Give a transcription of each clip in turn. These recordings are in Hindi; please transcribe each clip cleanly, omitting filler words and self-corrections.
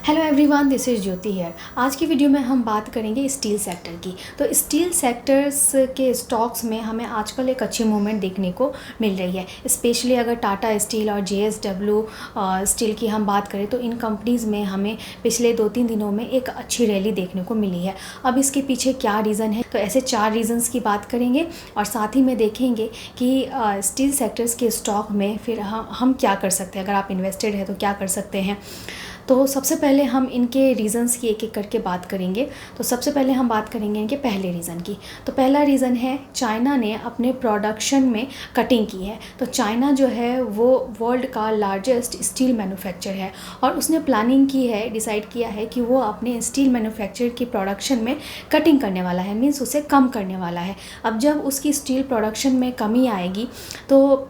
Hello everyone, this is Jyoti here. आज की वीडियो में हम बात करेंगे स्टील सेक्टर की। तो स्टील सेक्टर्स के स्टॉक्स में हमें आजकल एक अच्छी मूवमेंट देखने को मिल रही है। स्पेशली अगर टाटा स्टील और JSW स्टील की हम बात करें तो इन कंपनीज़ में हमें पिछले 2-3 दिनों में एक अच्छी रैली देखने को मिली है। अब इसके पीछे क्या रीज़न है, तो ऐसे 4 रीज़न्स की बात करेंगे और साथ ही में देखेंगे कि स्टील सेक्टर्स के स्टॉक में फिर हम क्या कर सकते हैं। अगर आप इन्वेस्टेड हैं तो क्या कर सकते हैं। तो सबसे पहले हम इनके रीज़न्स की एक एक करके बात करेंगे। तो सबसे पहले हम बात करेंगे इनके पहले रीज़न की। तो पहला रीज़न है, चाइना ने अपने प्रोडक्शन में कटिंग की है। तो चाइना जो है वो वर्ल्ड का लार्जेस्ट स्टील मैन्युफैक्चर है और उसने प्लानिंग की है, डिसाइड किया है कि वो अपने स्टील मैन्युफैक्चर की प्रोडक्शन में कटिंग करने वाला है, मीन्स उसे कम करने वाला है। अब जब उसकी स्टील प्रोडक्शन में कमी आएगी तो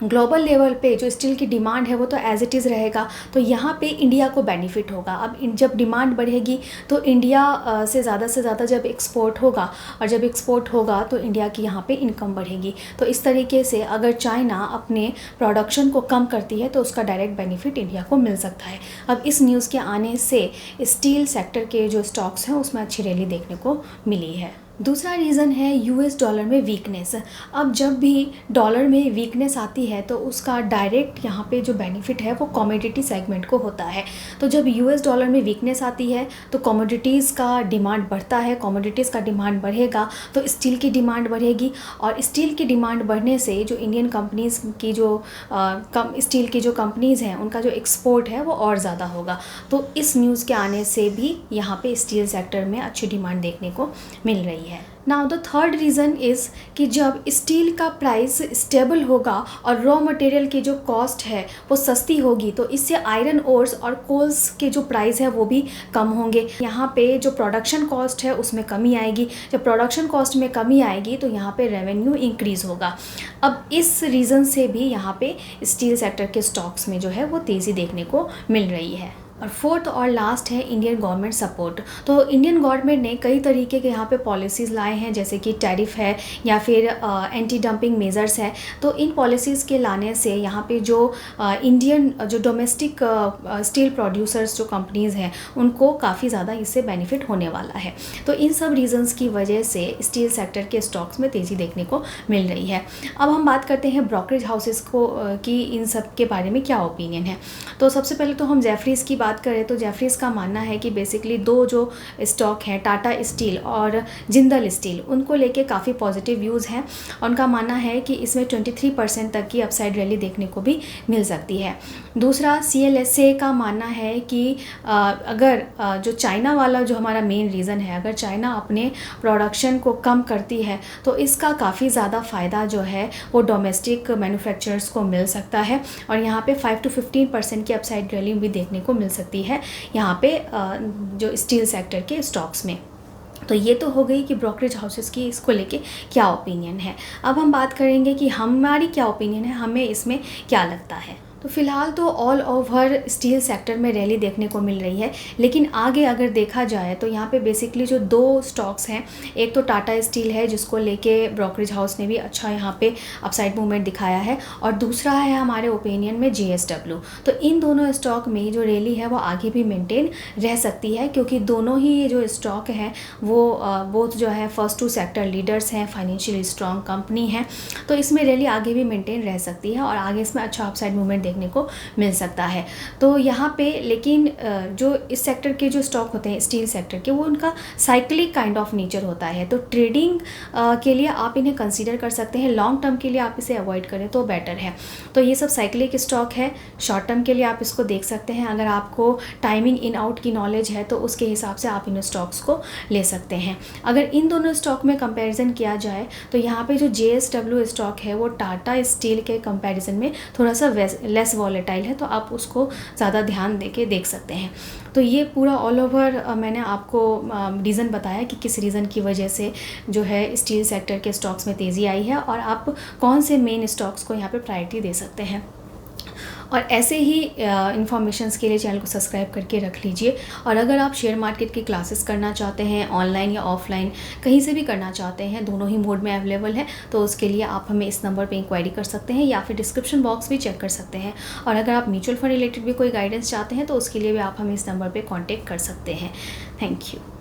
ग्लोबल लेवल पे जो स्टील की डिमांड है वो तो एज़ इट इज़ रहेगा। तो यहाँ पे इंडिया को बेनिफिट होगा। अब जब डिमांड बढ़ेगी तो इंडिया से ज़्यादा जब एक्सपोर्ट होगा और जब एक्सपोर्ट होगा तो इंडिया की यहाँ पे इनकम बढ़ेगी। तो इस तरीके से अगर चाइना अपने प्रोडक्शन को कम करती है तो उसका डायरेक्ट बेनिफिट इंडिया को मिल सकता है। अब इस न्यूज़ के आने से स्टील सेक्टर के जो स्टॉक्स हैं उसमें अच्छी रैली देखने को मिली है। दूसरा रीज़न है US डॉलर में वीकनेस। अब जब भी डॉलर में वीकनेस आती है तो उसका डायरेक्ट यहाँ पे जो बेनिफिट है वो कमोडिटी सेगमेंट को होता है। तो जब US डॉलर में वीकनेस आती है तो कमोडिटीज़ का डिमांड बढ़ता है, कमोडिटीज़ का डिमांड बढ़ेगा तो स्टील की डिमांड बढ़ेगी और स्टील की डिमांड बढ़ने से जो इंडियन कंपनीज़ की जो स्टील की जो कंपनीज़ हैं उनका जो एक्सपोर्ट है वो और ज़्यादा होगा। तो इस न्यूज़ के आने से भी यहाँ पे स्टील सेक्टर में अच्छी डिमांड देखने को मिल रही है। Now the third reason is कि जब स्टील का प्राइस स्टेबल होगा और रॉ मटेरियल की जो कॉस्ट है वो सस्ती होगी तो इससे आयरन ओर्स और कोल्स के जो प्राइस है वो भी कम होंगे। यहाँ पे जो प्रोडक्शन कॉस्ट है उसमें कमी आएगी। जब प्रोडक्शन कॉस्ट में कमी आएगी तो यहाँ पे रेवेन्यू इंक्रीज़ होगा। अब इस रीज़न से भी यहाँ पे स्टील सेक्टर के स्टॉक्स में जो है वो तेज़ी देखने को मिल रही है। और फोर्थ और लास्ट है इंडियन गवर्नमेंट सपोर्ट। तो इंडियन गवर्नमेंट ने कई तरीके के यहाँ पे पॉलिसीज़ लाए हैं, जैसे कि टैरिफ है या फिर एंटी डंपिंग मेजर्स है। तो इन पॉलिसीज़ के लाने से यहाँ पे जो इंडियन जो डोमेस्टिक स्टील प्रोड्यूसर्स जो कंपनीज़ हैं उनको काफ़ी ज़्यादा इससे बेनिफिट होने वाला है। तो इन सब रीज़न्स की वजह से स्टील सेक्टर के स्टॉक्स में तेज़ी देखने को मिल रही है। अब हम बात करते हैं ब्रोकरेज हाउसेस को कि इन सब के बारे में क्या ओपिनियन है। तो सबसे पहले तो हम जेफरीज़ की बात करें तो जेफरीज़ का मानना है कि बेसिकली दो जो स्टॉक हैं, टाटा स्टील और जिंदल स्टील, उनको लेके काफ़ी पॉजिटिव व्यूज़ हैं। उनका मानना है कि इसमें 23% तक की अपसाइड रैली देखने को भी मिल सकती है। दूसरा CLSA का मानना है कि अगर जो चाइना वाला जो हमारा मेन रीज़न है, अगर चाइना अपने प्रोडक्शन को कम करती है तो इसका काफ़ी ज़्यादा फ़ायदा जो है वो डोमेस्टिक मैन्युफैक्चरर्स को मिल सकता है और यहाँ पे 5 to 15% की अपसाइड रैली भी देखने को मिल सकती है यहाँ पे जो स्टील सेक्टर के स्टॉक्स में। तो ये तो हो गई कि ब्रोकरेज हाउसेस की इसको लेके क्या ओपिनियन है। अब हम बात करेंगे कि हमारी क्या ओपिनियन है, हमें इसमें क्या लगता है। तो फ़िलहाल तो ऑल ओवर स्टील सेक्टर में रैली देखने को मिल रही है, लेकिन आगे अगर देखा जाए तो यहाँ पे बेसिकली जो दो स्टॉक्स हैं, एक तो टाटा स्टील है जिसको लेके ब्रोकरेज हाउस ने भी अच्छा यहाँ पे अपसाइड मूवमेंट दिखाया है और दूसरा है हमारे ओपिनियन में JSW। तो इन दोनों स्टॉक में जो रैली है वो आगे भी मेंटेन रह सकती है क्योंकि दोनों ही ये जो स्टॉक हैं वो बोथ जो है फर्स्ट टू सेक्टर लीडर्स हैं, फाइनेंशियली स्ट्रॉन्ग कंपनी है। तो इसमें रैली आगे भी मेंटेन रह सकती है और आगे इसमें अच्छा अपसाइड मूवमेंट देखने को मिल सकता है। तो यहाँ पे लेकिन जो इस सेक्टर के जो स्टॉक होते हैं स्टील सेक्टर के, वो उनका साइक्लिक काइंड ऑफ नेचर होता है। तो ट्रेडिंग के लिए आप इन्हें कंसीडर कर सकते हैं, लॉन्ग टर्म के लिए आप इसे अवॉइड करें तो बेटर है। तो ये सब साइक्लिक स्टॉक है, शॉर्ट टर्म के लिए आप इसको देख सकते हैं। अगर आपको टाइमिंग इन आउट की नॉलेज है तो उसके हिसाब से आप इन स्टॉक्स को ले सकते हैं। अगर इन दोनों स्टॉक में कंपैरिजन किया जाए तो यहाँ पे जो JSW स्टॉक है वो टाटा स्टील के कंपैरिजन में थोड़ा सा लेस वॉलेटाइल है, तो आप उसको ज़्यादा ध्यान देके देख सकते हैं। तो ये पूरा ऑल ओवर मैंने आपको रीज़न बताया कि किस रीज़न की वजह से जो है स्टील सेक्टर के स्टॉक्स में तेज़ी आई है और आप कौन से मेन स्टॉक्स को यहाँ पे प्रायोरिटी दे सकते हैं। और ऐसे ही इन्फॉर्मेशंस के लिए चैनल को सब्सक्राइब करके रख लीजिए। और अगर आप शेयर मार्केट की क्लासेस करना चाहते हैं, ऑनलाइन या ऑफलाइन कहीं से भी करना चाहते हैं, दोनों ही मोड में अवेलेबल है, तो उसके लिए आप हमें इस नंबर पे इंक्वायरी कर सकते हैं या फिर डिस्क्रिप्शन बॉक्स भी चेक कर सकते हैं। और अगर आप म्यूचुअल फंड रिलेटेड भी कोई गाइडेंस चाहते हैं तो उसके लिए भी आप हमें इस नंबर पर कॉन्टेक्ट कर सकते हैं। Thank you.